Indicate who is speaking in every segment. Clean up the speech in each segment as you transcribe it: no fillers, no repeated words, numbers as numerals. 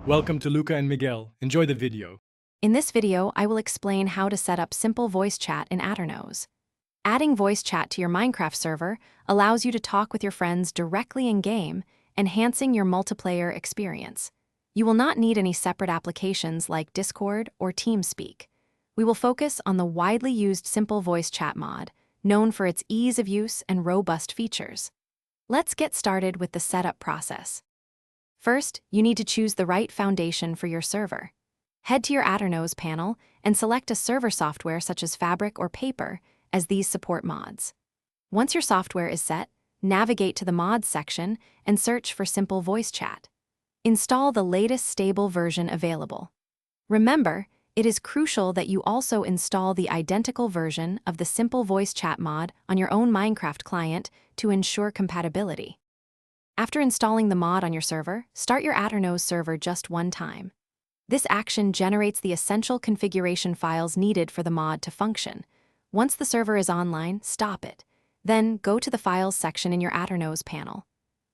Speaker 1: Welcome to Luca and Miguel. Enjoy the video.
Speaker 2: In this video, I will explain how to set up simple voice chat in Aternos. Adding voice chat to your Minecraft server allows you to talk with your friends directly in-game, enhancing your multiplayer experience. You will not need any separate applications like Discord or TeamSpeak. We will focus on the widely used simple voice chat mod, known for its ease of use and robust features. Let's get started with the setup process. First, you need to choose the right foundation for your server. Head to your Aternos panel and select a server software such as Fabric or Paper, as these support mods. Once your software is set, navigate to the Mods section and search for Simple Voice Chat. Install the latest stable version available. Remember, it is crucial that you also install the identical version of the Simple Voice Chat mod on your own Minecraft client to ensure compatibility. After installing the mod on your server, start your Aternos server just one time. This action generates the essential configuration files needed for the mod to function. Once the server is online, stop it. Then go to the Files section in your Aternos panel.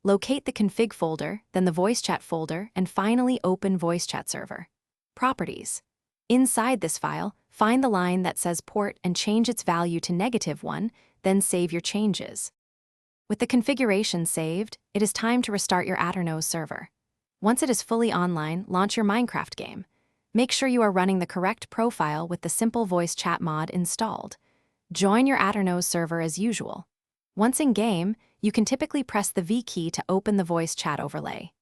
Speaker 2: Locate the config folder, then the voice chat folder, and finally open voice chat server. Properties. Inside this file, find the line that says port and change its value to -1, then save your changes. With the configuration saved, it is time to restart your Aternos server. Once it is fully online, launch your Minecraft game. Make sure you are running the correct profile with the Simple Voice Chat mod installed. Join your Aternos server as usual. Once in-game, you can typically press the V key to open the voice chat overlay.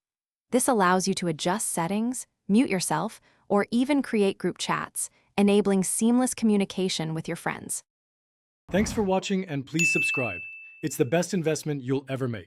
Speaker 2: This allows you to adjust settings, mute yourself, or even create group chats, enabling seamless communication with your friends.
Speaker 1: Thanks for watching and please subscribe. It's the best investment you'll ever make.